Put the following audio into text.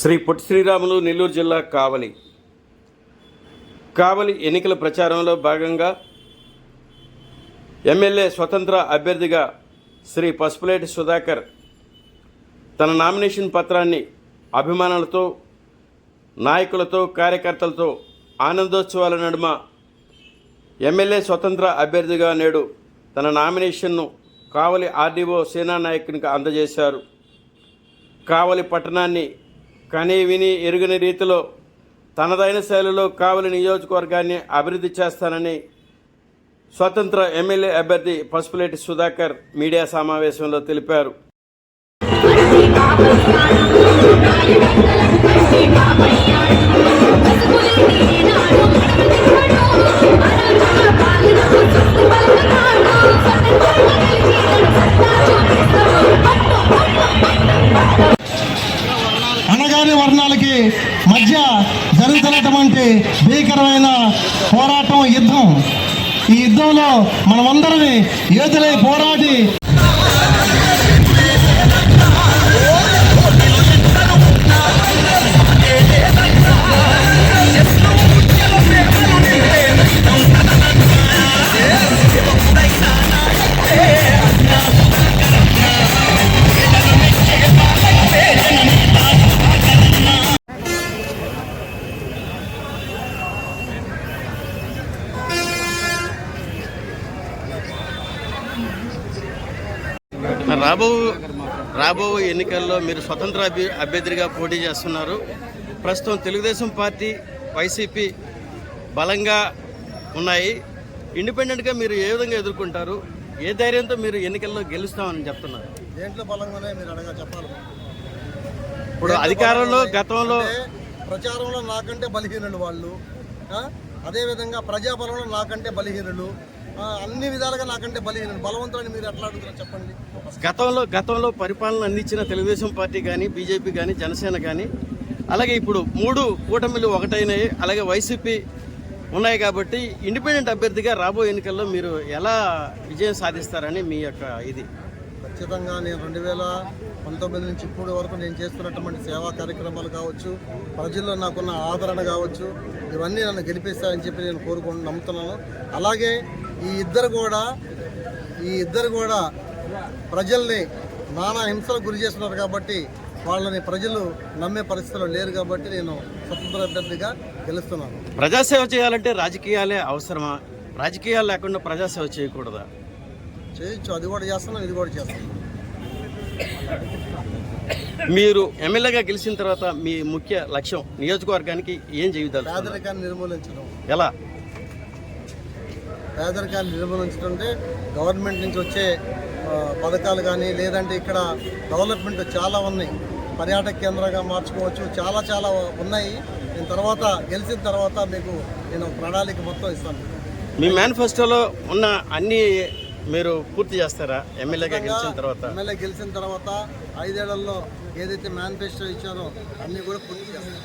శ్రీ పొట్టి శ్రీరాములు నెల్లూరు జిల్లా కావలి ఎన్నికల ప్రచారంలో భాగంగా ఎమ్మెల్యే స్వతంత్ర అభ్యర్థిగా శ్రీ పసుపులేటి సుధాకర్ తన నామినేషన్ పత్రాన్ని అభిమానులతో నాయకులతో కార్యకర్తలతో ఆనందోత్సవాల నడుమ ఎమ్మెల్యే స్వతంత్ర అభ్యర్థిగా నేడు తన నామినేషన్ను కావలి ఆర్డీఓ సేనానాయకునికి అందజేశారు. కావలి పట్టణాన్ని కనీ విని ఎరుగని రీతిలో తనదైన శైలిలో కావలి నియోజకవర్గాన్ని అభివృద్ధి చేస్తానని స్వతంత్ర ఎమ్మెల్యే అభ్యర్థి పసుపులేటి సుధాకర్ మీడియా సమావేశంలో తెలిపారు. అనగాని వర్ణాలకి మధ్య జరుగుతున్నటువంటి భీకరమైన పోరాటం, యుద్ధం. ఈ యుద్ధంలో మనమందరినీ యోధులై పోరాడి రాబో ఎన్నికల్లో మీరు స్వతంత్ర అభ్యర్థిగా పోటీ చేస్తున్నారు. ప్రస్తుతం తెలుగుదేశం పార్టీ, వైసీపీ బలంగా ఉన్నాయి. ఇండిపెండెంట్గా మీరు ఏ విధంగా ఎదుర్కొంటారు? ఏ ధైర్యంతో మీరు ఎన్నికల్లో గెలుస్తామని చెప్తున్నారు? దేంట్లో బలంగానే మీరు అడగా చెప్పాలి. ఇప్పుడు అధికారంలో గతంలో ప్రచారంలో నాకంటే బలహీనులు వాళ్ళు, అదేవిధంగా ప్రజాబలంలో నాకంటే బలహీనులు, అన్ని విధాలుగా నాకంటే బలహీనులు. బలవంతులని మీరు ఎట్లా అడుగుతారో చెప్పండి. గతంలో పరిపాలన అందించిన తెలుగుదేశం పార్టీ కానీ, బీజేపీ కానీ, జనసేన కానీ, అలాగే ఇప్పుడు 3 కూటమిలు ఒకటైనాయి, అలాగే వైసీపీ ఉన్నాయి. కాబట్టి ఇండిపెండెంట్ అభ్యర్థిగా రాబోయే ఎన్నికల్లో మీరు ఎలా విజయం సాధిస్తారని మీ యొక్క ఇది? ఖచ్చితంగా నేను 2019 నుంచి ఇప్పటి వరకు నేను చేస్తున్నటువంటి సేవా కార్యక్రమాలు కావచ్చు, ప్రజల్లో నాకున్న ఆదరణ కావచ్చు, ఇవన్నీ నన్ను గెలిపిస్తాయని చెప్పి నేను నమ్ముతున్నాను. అలాగే ఈ ఇద్దరు కూడా ప్రజల్ని నానా హింసలకు గురి చేస్తున్నారు. కాబట్టి వాళ్ళని ప్రజలు నమ్మే పరిస్థితుల్లో లేరు. కాబట్టి నేను స్వతంత్ర అభ్యర్థిగా గెలుస్తున్నాను. ప్రజాసేవ చేయాలంటే రాజకీయాలే అవసరమా? రాజకీయాలు లేకుండా ప్రజాసేవ చేయకూడదా? చేయొచ్చు, అది కూడా చేస్తున్నాను, ఇది కూడా చేస్తాను. మీరు ఎమ్మెల్యేగా గెలిచిన తర్వాత మీ ముఖ్య లక్ష్యం నియోజకవర్గానికి ఏం జీవితాలు? పేదరికాన్ని నిర్మూలించడం. ఎలా పేదరికాన్ని నిర్మూలించడం అంటే గవర్నమెంట్ నుంచి వచ్చే పథకాలు కానీ, లేదంటే ఇక్కడ డెవలప్మెంట్ చాలా ఉన్నాయి, పర్యాటక కేంద్రంగా మార్చుకోవచ్చు, చాలా ఉన్నాయి. నేను గెలిచిన తర్వాత మీకు నేను ప్రణాళిక మొత్తం ఇస్తాను. మీ మేనిఫెస్టోలో ఉన్న అన్ని మీరు పూర్తి చేస్తారా ఎమ్మెల్యేగా గెలిచిన తర్వాత? ఎమ్మెల్యే గెలిచిన తర్వాత 5 ఏళ్లలో ఏదైతే మేనిఫెస్టో ఇచ్చారో అన్నీ కూడా పూర్తి చేస్తాను.